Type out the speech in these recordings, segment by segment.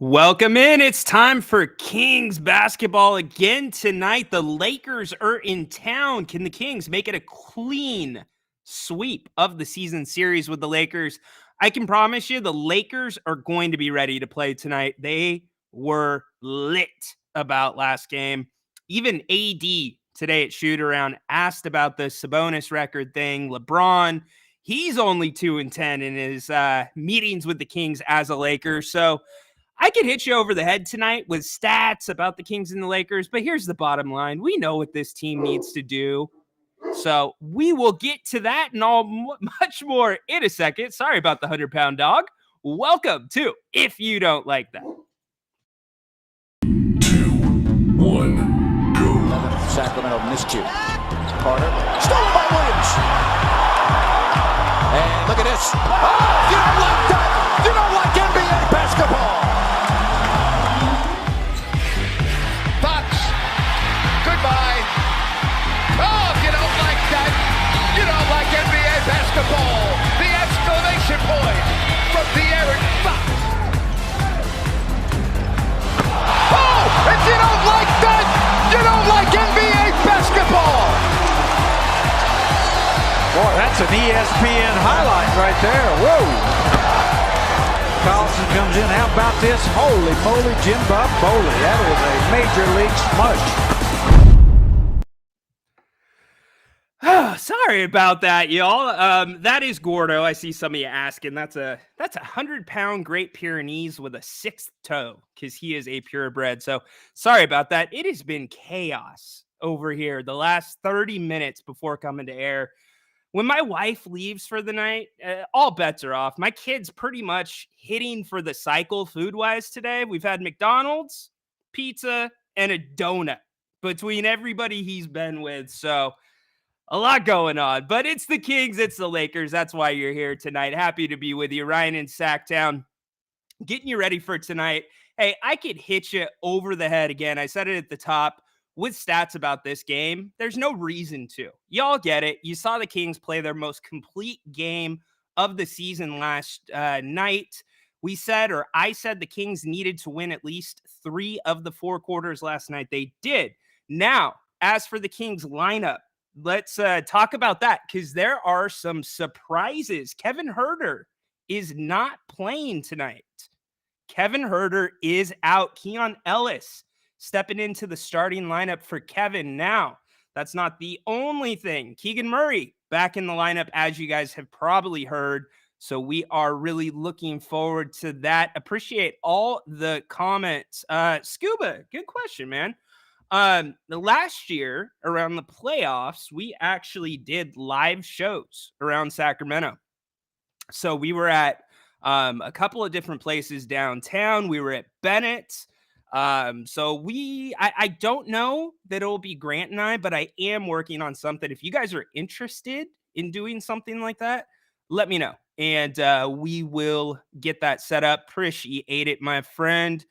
Welcome in. It's time for Kings basketball again tonight. The Lakers are in town. Can the Kings make it a clean sweep of the season series with the Lakers? I can promise you the Lakers are going to be ready to play tonight. They were lit about last game. Even AD today at Shoot Around asked about the Sabonis record thing. LeBron, he's only 2-10 in his meetings with the Kings as a Laker. So I could hit you over the head tonight with stats about the Kings and the Lakers, but here's the bottom line. We know what this team needs to do. So we will get to that and much more in a second. Sorry about the 100-pound dog. Welcome to If You Don't Like That. 2, 1, go. Sacramento miscue. Carter, stolen by Williams. And look at this. Oh, you don't like that. You don't like NBA basketball. Goodbye. Oh, if you don't like that, you don't like NBA basketball. The exclamation point from De'Aaron Fox. Oh, if you don't like that, you don't like NBA basketball. Boy, that's an ESPN highlight right there. Whoa. Carlson comes in. How about this? Holy moly, Jim Bob Foley. That was a major league smush. Sorry about that, y'all. That is Gordo. I see some of you asking. That's a 100-pound Great Pyrenees with a sixth toe because he is a purebred. So sorry about that. It has been chaos over here the last 30 minutes before coming to air. When my wife leaves for the night, all bets are off. My kid's pretty much hitting for the cycle food-wise today. We've had McDonald's, pizza, and a donut between everybody he's been with. So a lot going on. But it's the Kings, it's the Lakers. That's why you're here tonight. Happy to be with you. Ryan in Sacktown, getting you ready for tonight. Hey, I could hit you over the head again. I said it at the top. With stats about this game, there's no reason to. Y'all get it. You saw the Kings play their most complete game of the season last night. I said the Kings needed to win at least 3 of the 4 quarters last night. They did. Now, as for the Kings lineup, let's talk about that because there are some surprises. Kevin Huerter is not playing tonight. Kevin Huerter is out. Keon Ellis stepping into the starting lineup for Kevin. Now, that's not the only thing. Keegan Murray back in the lineup, as you guys have probably heard. So we are really looking forward to that. Appreciate all the comments. Scuba, good question, man. The last year around the playoffs, we actually did live shows around Sacramento. So we were at a couple of different places downtown. We were at Bennett's. So I don't know that it'll be Grant and I, but I am working on something. If you guys are interested in doing something like that, let me know. And we will get that set up. Appreciate it, my friend.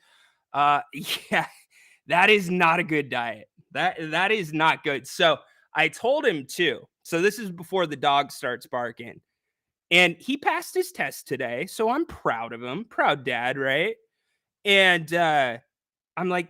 Yeah, that is not a good diet. That is not good. So I told him too. So this is before the dog starts barking. And he passed his test today. So I'm proud of him. Proud dad, right? And I'm like,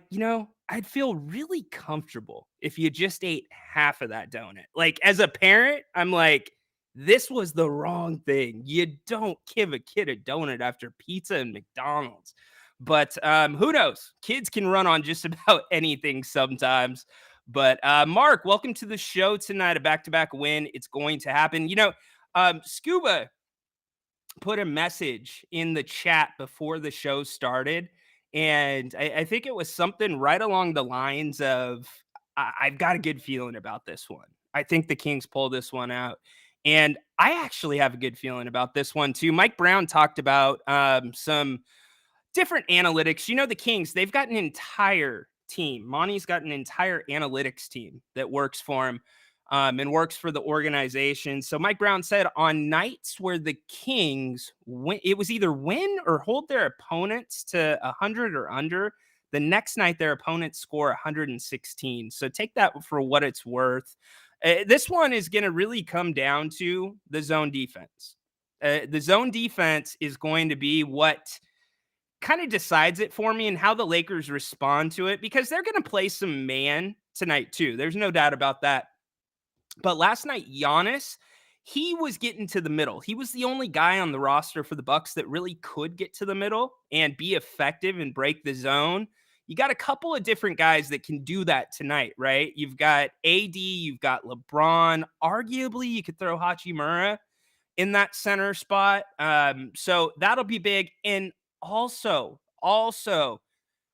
I'd feel really comfortable if you just ate half of that donut. Like, as a parent, I'm like, this was the wrong thing. You don't give a kid a donut after pizza and McDonald's. But who knows? Kids can run on just about anything sometimes. But Mark, welcome to the show tonight. A back-to-back win. It's going to happen. Scuba put a message in the chat before the show started. And I think it was something right along the lines of, I've got a good feeling about this one. I think the Kings pull this one out. And I actually have a good feeling about this one too. Mike Brown talked about some different analytics. The Kings, they've got an entire team. Monty's got an entire analytics team that works for him and works for the organization. So Mike Brown said on nights where the Kings win, it was either win or hold their opponents to 100 or under. The next night, their opponents score 116. So take that for what it's worth. This one is going to really come down to the zone defense. The zone defense is going to be what kind of decides it for me and how the Lakers respond to it, because they're going to play some man tonight too. There's no doubt about that. But last night, Giannis, he was getting to the middle. He was the only guy on the roster for the Bucks that really could get to the middle and be effective and break the zone. You got a couple of different guys that can do that tonight, right? You've got AD, you've got LeBron. Arguably, you could throw Hachimura in that center spot. So that'll be big. And also,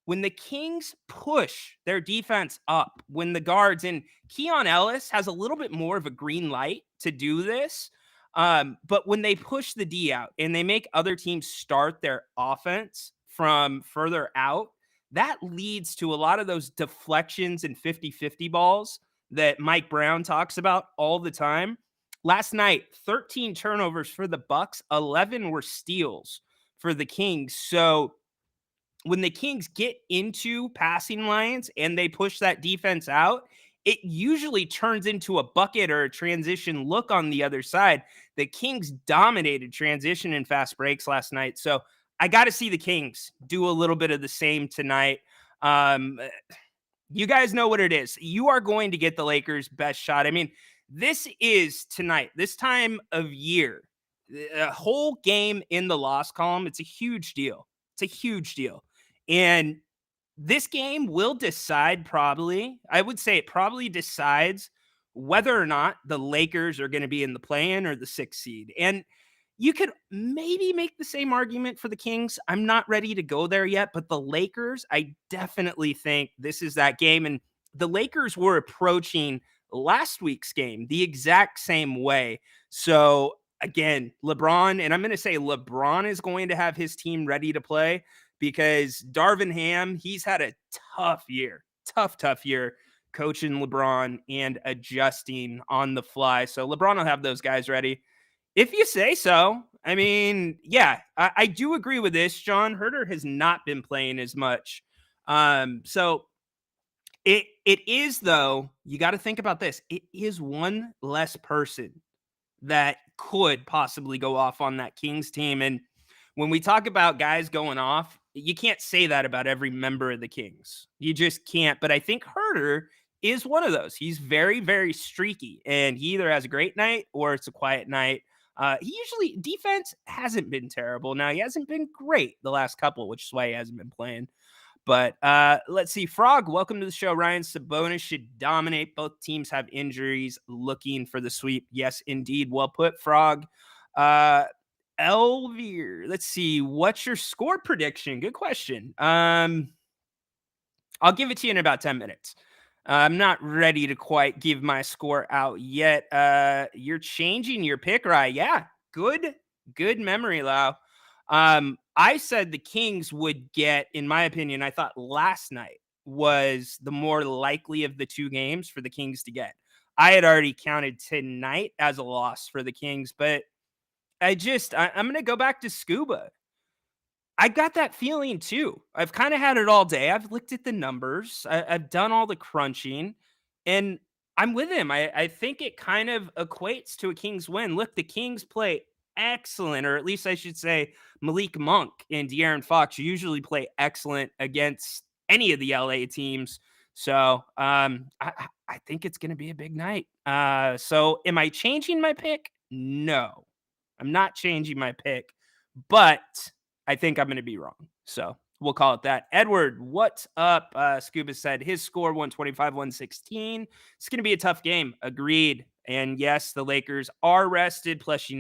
when the Kings push their defense up, when the guards, and Keon Ellis has a little bit more of a green light to do this. But when they push the D out and they make other teams start their offense from further out, that leads to a lot of those deflections and 50-50 balls that Mike Brown talks about all the time. Last night, 13 turnovers for the Bucks, 11 were steals for the Kings. So when the Kings get into passing lines and they push that defense out, it usually turns into a bucket or a transition look on the other side. The Kings dominated transition and fast breaks last night. So I got to see the Kings do a little bit of the same tonight. You guys know what it is. You are going to get the Lakers' best shot. I mean, this is tonight, this time of year, a whole game in the loss column. It's a huge deal. It's a huge deal. And this game will decide probably, I would say it probably decides whether or not the Lakers are going to be in the play-in or the 6th seed. And you could maybe make the same argument for the Kings. I'm not ready to go there yet, but the Lakers, I definitely think this is that game. And the Lakers were approaching last week's game the exact same way. So again, LeBron, and I'm going to say LeBron is going to have his team ready to play, because Darvin Ham, he's had a tough year coaching LeBron and adjusting on the fly. So LeBron will have those guys ready. If you say so. I mean, yeah, I do agree with this. John Herter has not been playing as much. So it is, though, you got to think about this. It is one less person that could possibly go off on that Kings team. And when we talk about guys going off, you can't say that about every member of the Kings. You just can't. But I think Herter is one of those. He's very, very streaky, and he either has a great night or it's a quiet night. He usually, defense hasn't been terrible. Now, he hasn't been great the last couple, which is why he hasn't been playing. But let's see. Frog, welcome to the show. Ryan, Sabonis should dominate. Both teams have injuries. Looking for the sweep. Yes, indeed. Well put, Frog. Elvir, let's see. What's your score prediction? Good question. I'll give it to you in about 10 minutes. I'm not ready to quite give my score out yet. You're changing your pick, right? Yeah. Good memory, Lau. I said the Kings would get, in my opinion, I thought last night was the more likely of the two games for the Kings to get. I had already counted tonight as a loss for the Kings, but I'm going to go back to Scuba. I got that feeling too. I've kind of had it all day. I've looked at the numbers. I've done all the crunching, and I'm with him. I think it kind of equates to a Kings win. Look, the Kings play excellent, or at least I should say Malik Monk and De'Aaron Fox usually play excellent against any of the LA teams. So I think it's going to be a big night. So am I changing my pick? No, I'm not changing my pick, but I think I'm going to be wrong. So we'll call it that. Edward, what's up? Scuba said his score 125-116. It's going to be a tough game. Agreed. And yes, the Lakers are rested. Plus,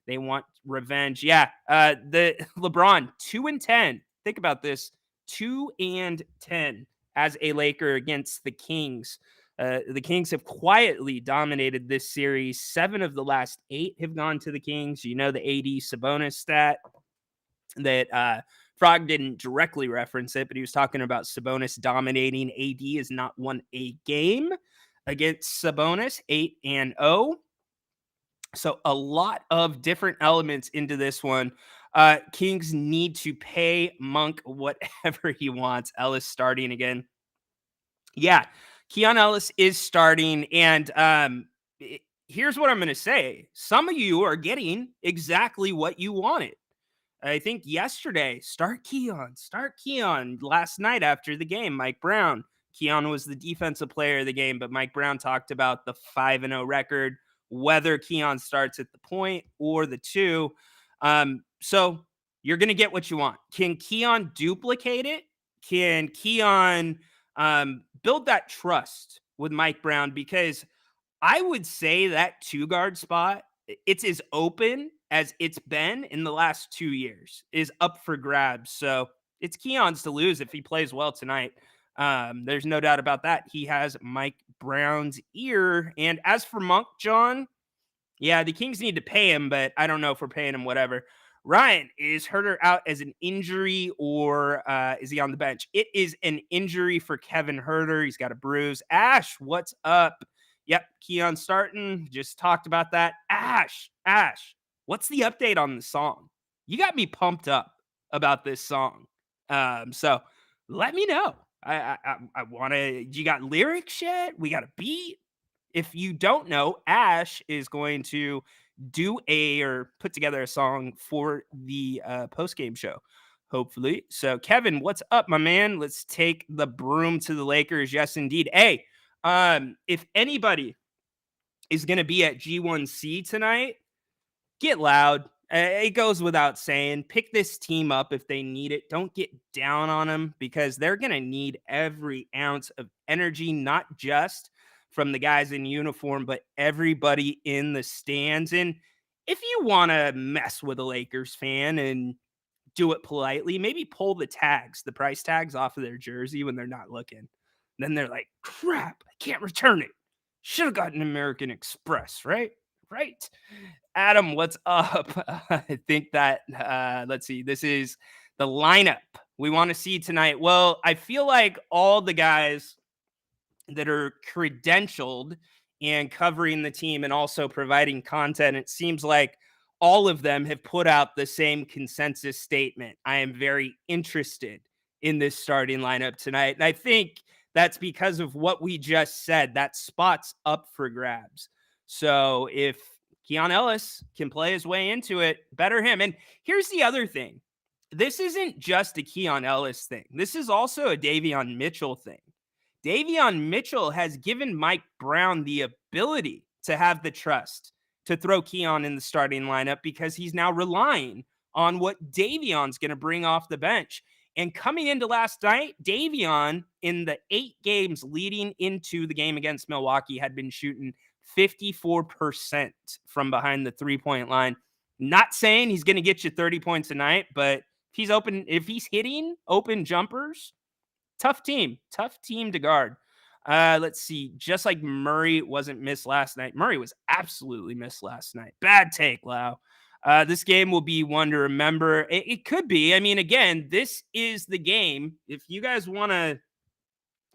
they want revenge. Yeah. The LeBron 2-10. Think about this. 2-10 as a Laker against the Kings. The Kings have quietly dominated this series. 7 of the last 8 have gone to the Kings. The AD Sabonis stat that Frog didn't directly reference it, but he was talking about Sabonis dominating. AD has not won a game against Sabonis, 8-0. So a lot of different elements into this one. Kings need to pay Monk whatever he wants. Ellis starting again. Yeah, Keon Ellis is starting, and here's what I'm going to say. Some of you are getting exactly what you wanted. I think yesterday, start Keon. Last night after the game, Mike Brown. Keon was the defensive player of the game, but Mike Brown talked about the 5-0 record, whether Keon starts at the point or the 2. So you're going to get what you want. Can Keon duplicate it? Can Keon build that trust with Mike Brown? Because I would say that 2 guard spot, it's as open as it's been in the last 2 years, is up for grabs. So it's Keon's to lose if he plays well tonight. There's no doubt about that. He has Mike Brown's ear. And as for Monk, John, yeah, the Kings need to pay him, but I don't know if we're paying him whatever. Ryan, is Herter out as an injury or is he on the bench? It is an injury for Kevin Herter. He's got a bruise. Ash, what's up? Yep, Keon starting. Just talked about that. Ash, what's the update on the song? You got me pumped up about this song. So let me know. I want to. You got lyrics yet? We got a beat. If you don't know, Ash is going to put together a song for the post game show, hopefully. So, Kevin, what's up, my man? Let's take the broom to the Lakers. Yes, indeed. Hey, if anybody is going to be at G1C tonight, get loud. It goes without saying. Pick this team up if they need it. Don't get down on them because they're going to need every ounce of energy, not just from the guys in uniform, but everybody in the stands. And if you want to mess with a Lakers fan and do it politely, maybe pull the price tags off of their jersey when they're not looking. Then they're like, crap, I can't return it. Should have gotten American Express, right? Right. Adam, what's up? I think that, let's see, this is the lineup we want to see tonight. Well, I feel like all the guys that are credentialed and covering the team and also providing content, it seems like all of them have put out the same consensus statement. I am very interested in this starting lineup tonight. And I think that's because of what we just said. That spot's up for grabs. So if Keon Ellis can play his way into it, better him. And here's the other thing. This isn't just a Keon Ellis thing. This is also a Davion Mitchell thing. Davion Mitchell has given Mike Brown the ability to have the trust to throw Keon in the starting lineup because he's now relying on what Davion's going to bring off the bench. And coming into last night, Davion, in the 8 games leading into the game against Milwaukee, had been shooting 54% from behind the 3-point line. Not saying he's going to get you 30 points a night, but if he's hitting open jumpers, tough team to guard. Let's see. Just like Murray wasn't missed last night. Murray was absolutely missed last night. Bad take, Lau. This game will be one to remember. It could be. I mean, again, this is the game. If you guys want to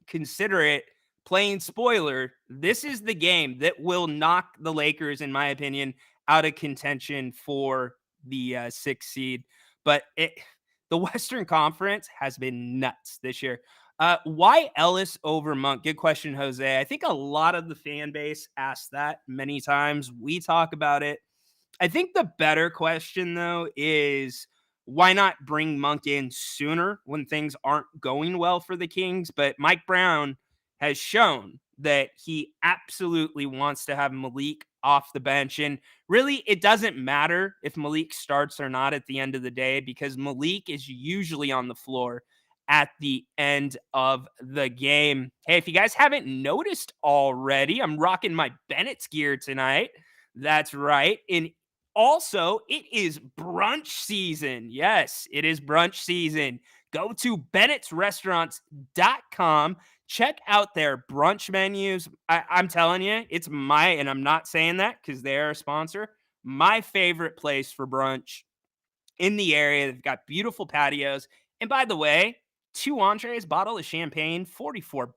consider it playing spoiler, this is the game that will knock the Lakers, in my opinion, out of contention for the 6th seed. But the Western Conference has been nuts this year. Why Ellis over Monk? Good question, Jose. I think a lot of the fan base asked that many times. We talk about it. I think the better question, though, is why not bring Monk in sooner when things aren't going well for the Kings? But Mike Brown has shown that he absolutely wants to have Malik off the bench. And really, it doesn't matter if Malik starts or not at the end of the day because Malik is usually on the floor at the end of the game. Hey, if you guys haven't noticed already, I'm rocking my Bennett's gear tonight. That's right. And also, it is brunch season. Yes, it is brunch season. Go to bennettsrestaurants.com. Check out their brunch menus. I'm telling you, and I'm not saying that because they're a sponsor, my favorite place for brunch in the area. They've got beautiful patios. And by the way, 2 entrees, bottle of champagne, $44.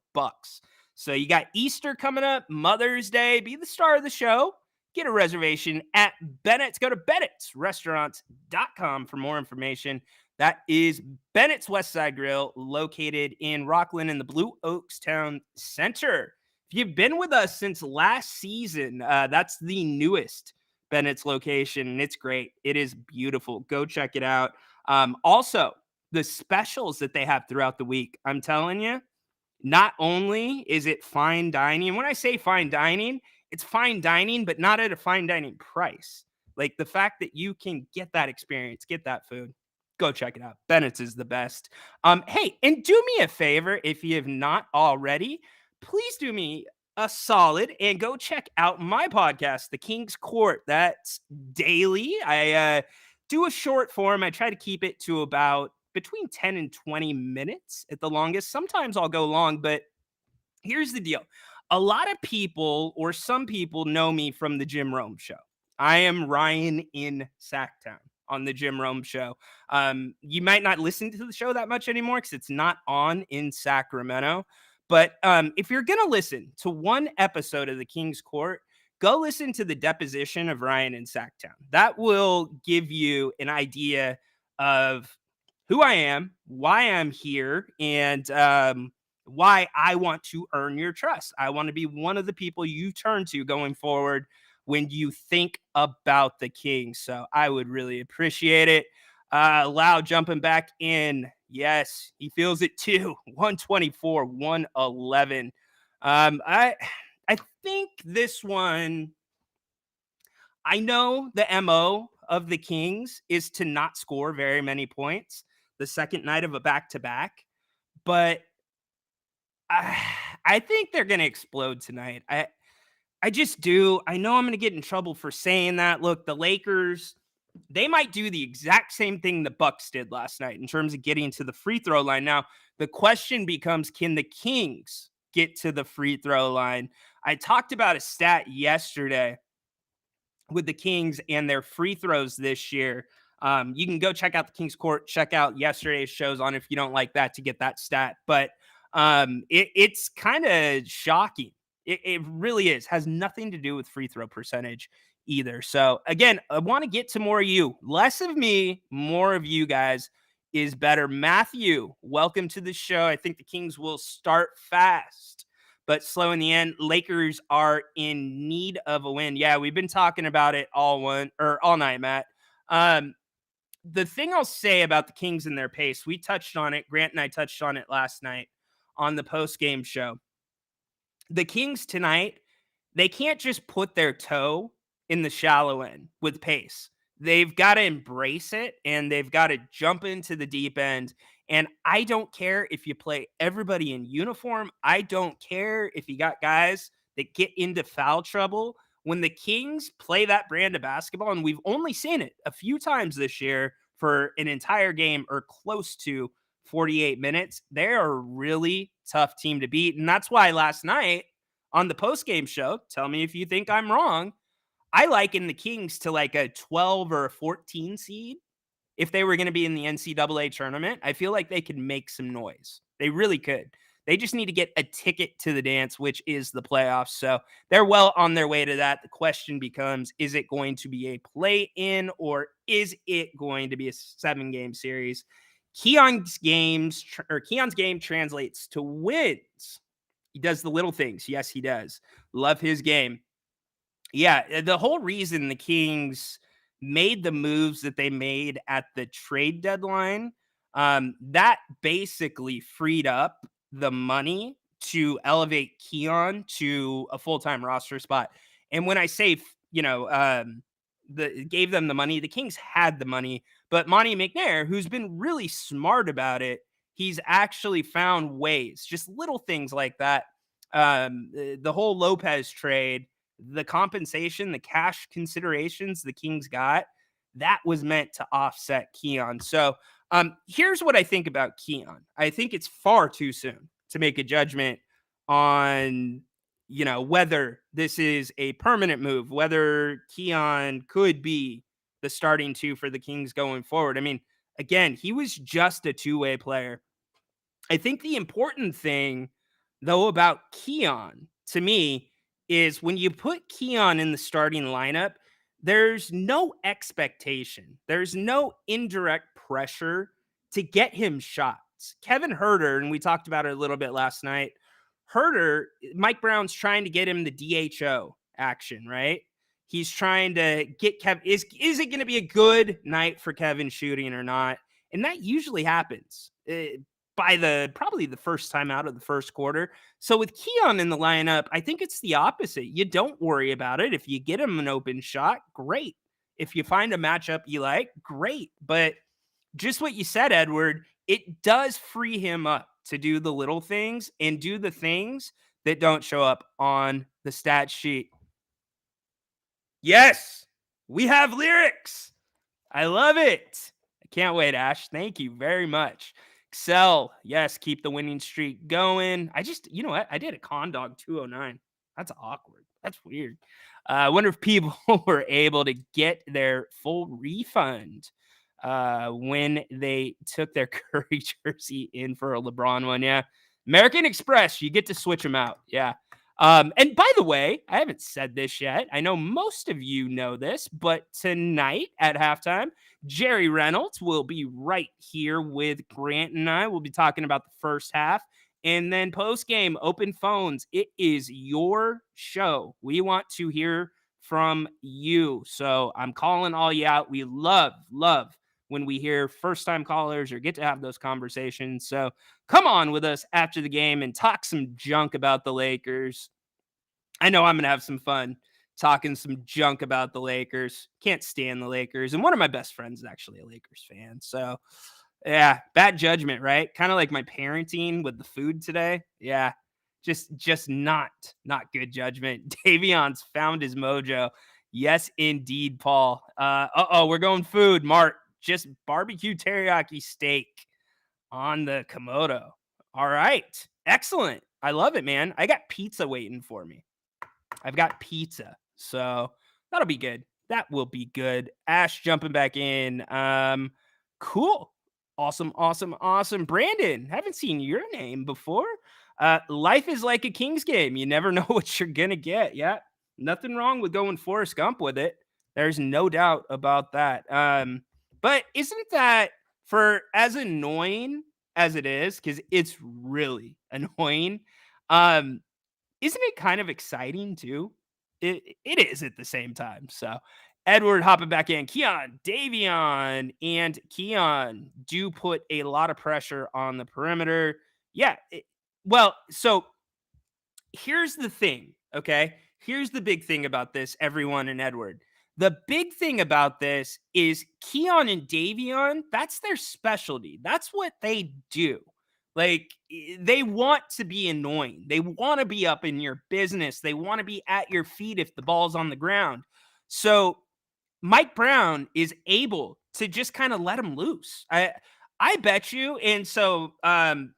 So you got Easter coming up, Mother's Day. Be the star of the show. Get a reservation at Bennett's. Go to bennettsrestaurants.com for more information. That is Bennett's Westside Grill, located in Rockland in the Blue Oaks Town Center. If you've been with us since last season, that's the newest Bennett's location, and it's great. It is beautiful. Go check it out. Also, the specials that they have throughout the week, I'm telling you, not only is it fine dining, and when I say fine dining, it's fine dining, but not at a fine dining price. Like the fact that you can get that experience, get that food, go check it out. Bennett's is the best. Hey, and do me a favor if you have not already, please do me a solid and go check out my podcast, The King's Court. That's daily. I do a short form. I try to keep it to about between 10 and 20 minutes at the longest. Sometimes I'll go long, but here's the deal. A lot of people, or some people, know me from the Jim Rome show. I am Ryan in Sacktown on the Jim Rome show. You might not listen to the show that much anymore because it's not on in Sacramento. But if you're going to listen to one episode of The King's Court, go listen to the deposition of Ryan in Sacktown. That will give you an idea of who I am, why I'm here, and why I want to earn your trust. I want to be one of the people you turn to going forward when you think about the Kings. So I would really appreciate it. Loud jumping back in. Yes, he feels it too. 124, 111. I think this one, I know the MO of the Kings is to not score very many points the second night of a back-to-back, but I think they're going to explode tonight. I just do. I know I'm going to get in trouble for saying that. Look, the Lakers, they might do the exact same thing the Bucks did last night in terms of getting to the free throw line. Now, the question becomes, can the Kings get to the free throw line? I talked about a stat yesterday with the Kings and their free throws this year. You can go check out the Kings Court, check out yesterday's shows on if you don't like that to get that stat. But it's kind of shocking. It really is. Has nothing to do with free throw percentage either. So again, I want to get to more of you. Less of me, more of you guys is better. Matthew, welcome to the show. I think the Kings will start fast, but slow in the end. Lakers are in need of a win. Yeah, we've been talking about it all night, Matt. The thing I'll say about the Kings and their pace, we touched on it. Grant and I touched on it last night on the post-game show. The Kings tonight, they can't just put their toe in the shallow end with pace. They've got to embrace it, and they've got to jump into the deep end. And I don't care if you play everybody in uniform. I don't care if you got guys that get into foul trouble. When the Kings play that brand of basketball, and we've only seen it a few times this year for an entire game or close to 48 minutes, they're a really tough team to beat. And that's why last night on the post-game show, tell me if you think I'm wrong, I liken the Kings to like a 12 or a 14 seed. If they were going to be in the NCAA tournament, I feel like they could make some noise. They really could. They just need to get a ticket to the dance, which is the playoffs. So they're well on their way to that. The question becomes, is it going to be a play-in or is it going to be a 7-game series? Keon's game translates to wins. He does the little things. Yes, he does. Love his game. Yeah, the whole reason the Kings made the moves that they made at the trade deadline, that basically freed up the money to elevate Keon to a full-time roster spot. And when I say, gave them the money, the Kings had the money, but Monty McNair, who's been really smart about it, he's actually found ways, just little things like that. The whole Lopez trade, the compensation, the cash considerations the Kings got, that was meant to offset Keon. So here's what I think about Keon. I think it's far too soon to make a judgment on, whether this is a permanent move, whether Keon could be the starting two for the Kings going forward. I mean, again, he was just a two-way player. I think the important thing, though, about Keon to me is when you put Keon in the starting lineup, there's no expectation. There's no indirect pressure to get him shots. Kevin Huerter, and we talked about it a little bit last night, Mike Brown's trying to get him the DHO action, right? He's trying to get Kevin. Is it going to be a good night for Kevin shooting or not? And that usually happens by probably the first time out of the first quarter. So with Keon in the lineup, I think it's the opposite. You don't worry about it. If you get him an open shot, great. If you find a matchup you like, great. But just what you said, Edward, it does free him up to do the little things and do the things that don't show up on the stat sheet. Yes, we have lyrics. I love it. I can't wait, Ash. Thank you very much. Excel, yes, keep the winning streak going. You know what? I did a Condog 209. That's awkward. That's weird. I wonder if people were able to get their full refund when they took their Curry jersey in for a LeBron one. Yeah. American Express, you get to switch them out. Yeah. And by the way, I haven't said this yet. I know most of you know this, but tonight at halftime, Jerry Reynolds will be right here with Grant and I. We'll be talking about the first half. And then post game, open phones. It is your show. We want to hear from you. So I'm calling all you out. We love when we hear first time callers or get to have those conversations. So come on with us after the game and talk some junk about the Lakers. I know I'm going to have some fun talking some junk about the Lakers. Can't stand the Lakers. And one of my best friends is actually a Lakers fan. So yeah, bad judgment, right? Kind of like my parenting with the food today. Yeah, just not good judgment. Davion's found his mojo. Yes, indeed, Paul. We're going food. Mark, just barbecue teriyaki steak on the Komodo. All right, excellent. I love it, man. I got pizza waiting for me. I've got pizza, so that'll be good. That will be good. Ash jumping back in. Cool. Awesome. Brandon, haven't seen your name before. Life is like a Kings game. You never know what you're going to get. Yeah. Nothing wrong with going Forrest Gump with it. There's no doubt about that. But isn't that for as annoying as it is, because it's really annoying, isn't it kind of exciting too? It is at the same time. So Edward hopping back in. Keon, Davion, and Keon do put a lot of pressure on the perimeter. Yeah. So here's the thing, okay? Here's the big thing about this, everyone and Edward. The big thing about this is Keon and Davion, that's their specialty. That's what they do. Like, they want to be annoying. They want to be up in your business. They want to be at your feet if the ball's on the ground. So Mike Brown is able to just kind of let him loose. I bet you. And so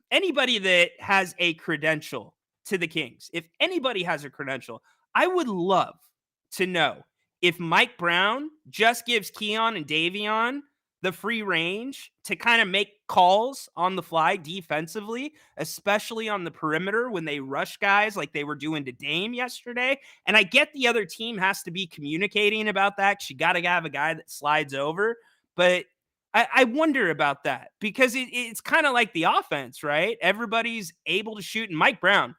anybody that has a credential to the Kings, if anybody has a credential, I would love to know if Mike Brown just gives Keon and Davion the free range to kind of make calls on the fly defensively, especially on the perimeter when they rush guys like they were doing to Dame yesterday. And I get the other team has to be communicating about that because you got to have a guy that slides over. But I wonder about that because it's kind of like the offense, right? Everybody's able to shoot. And Mike Brown,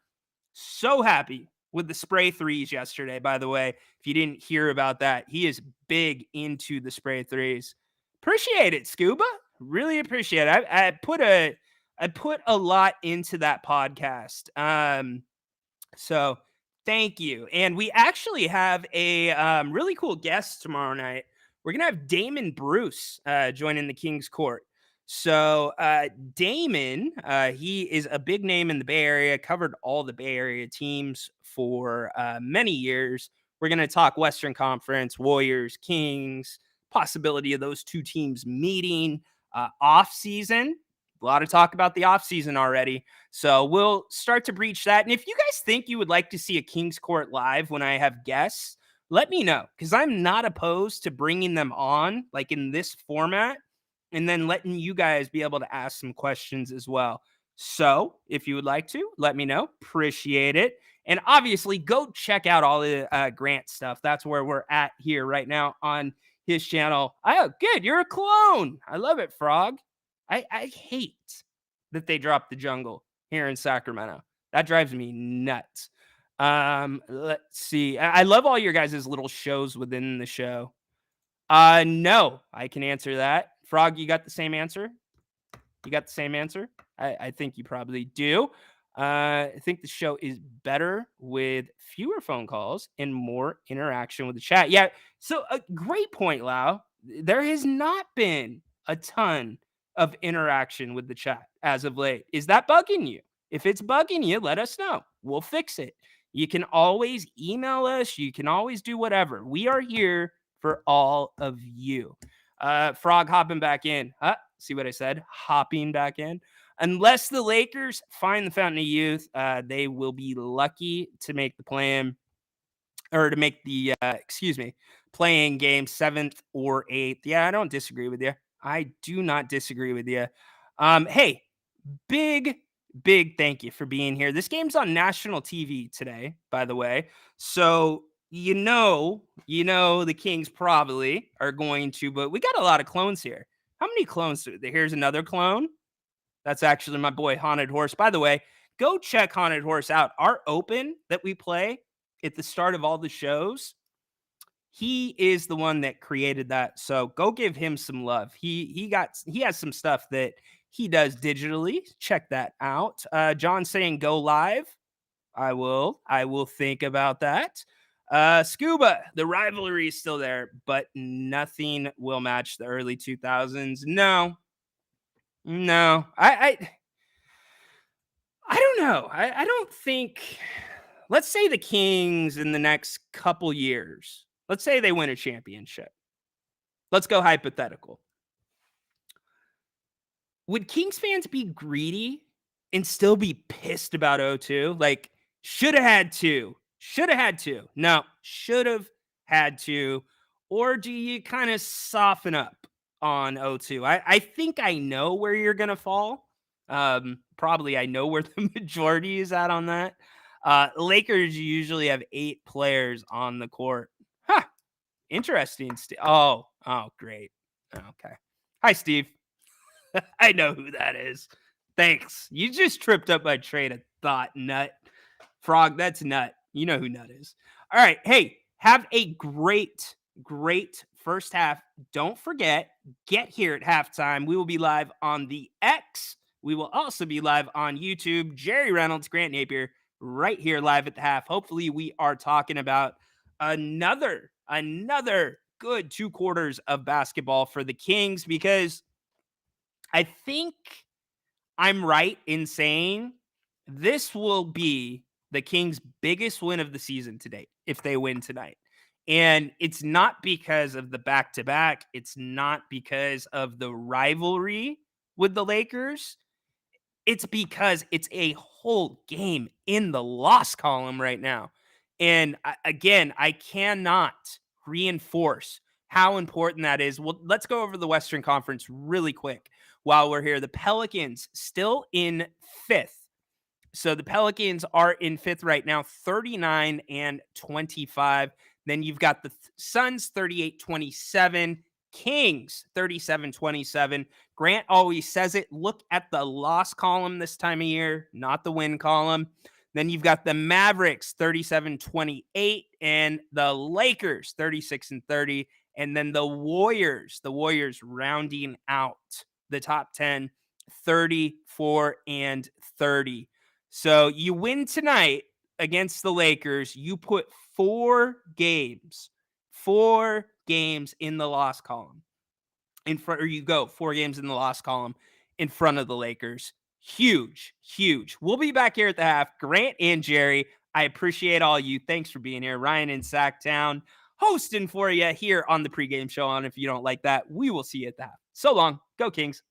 so happy with the spray threes yesterday, by the way. If you didn't hear about that, he is big into the spray threes. Appreciate it, Scuba. Really appreciate it. I put a lot into that podcast. So thank you. And we actually have a really cool guest tomorrow night. We're gonna have Damon Bruce joining the Kings Court. So Damon, he is a big name in the Bay Area, covered all the Bay Area teams for many years. We're going to talk Western Conference, Warriors, Kings, possibility of those two teams meeting off season. A lot of talk about the off season already. So we'll start to breach that. And if you guys think you would like to see a Kings Court live when I have guests, let me know, because I'm not opposed to bringing them on like in this format and then letting you guys be able to ask some questions as well. So if you would like to, let me know. Appreciate it. And obviously, go check out all the Grant stuff. That's where we're at here right now on his channel. Oh, good. You're a clone. I love it, Frog. I hate that they dropped the jungle here in Sacramento. That drives me nuts. Let's see. I love all your guys' little shows within the show. No, I can answer that. Frog, you got the same answer? You got the same answer? I think you probably do. I think the show is better with fewer phone calls and more interaction with the chat. Yeah. So a great point, Lau. There has not been a ton of interaction with the chat as of late. Is that bugging you? If it's bugging you, let us know. We'll fix it. You can always email us. You can always do whatever. We are here for all of you. Frog hopping back in. See what I said? Hopping back in. Unless the Lakers find the Fountain of Youth, they will be lucky to make the plan or to make the, playing game 7th or 8th. Yeah, I don't disagree with you. I do not disagree with you. Hey, big thank you for being here. This game's on national TV today, by the way. So, you know, the Kings probably are going to, but we got a lot of clones here. How many clones? Here's another clone. That's actually my boy Haunted Horse. By the way, go check Haunted Horse out. Our open that we play at the start of all the shows, he is the one that created that. So go give him some love. He has some stuff that he does digitally. Check that out. John saying go live. I will think about that. Scuba, the rivalry is still there, but nothing will match the early 2000s. No. I don't know. I don't think. Let's say the Kings in the next couple years. Let's say they win a championship. Let's go hypothetical. Would Kings fans be greedy and still be pissed about 0-2? Like, should have had to. No, should have had to. Or do you kind of soften up on 0-2? I think I know where you're going to fall. Probably I know where the majority is at on that. Lakers usually have 8 players on the court. Huh. Interesting. Oh, great. Okay. Hi, Steve. I know who that is. Thanks. You just tripped up my train of thought, Nut. Frog, that's Nut. You know who Nut is. All right. Hey, have a great first half. Don't forget, get here at halftime. We will be live on the X. We will also be live on YouTube. Jerry Reynolds, Grant Napier, right here live at the half. Hopefully, we are talking about another good 2 quarters of basketball for the Kings, because I think I'm right in saying this will be the Kings' biggest win of the season to date if they win tonight. And it's not because of the back-to-back. It's not because of the rivalry with the Lakers. It's because it's a whole game in the loss column right now. And again, I cannot reinforce how important that is. Well, let's go over the Western Conference really quick while we're here. The Pelicans still in 5th. So the Pelicans are in 5th right now, 39-25. Then you've got the Suns, 38-27. Kings, 37-27. Grant always says it. Look at the loss column this time of year, not the win column. Then you've got the Mavericks, 37-28, and the Lakers, 36-30. And then the Warriors rounding out the top 10, 34-30. So you win tonight against the Lakers. You put 4 games in the loss column in front, or you go 4 games in the loss column in front of the Lakers. Huge. We'll be back here at the half. Grant and Jerry, I appreciate all you. Thanks for being here. Ryan in Sacktown hosting for you here on the pregame show. And if you don't like that, we will see you at the half. So long. Go Kings.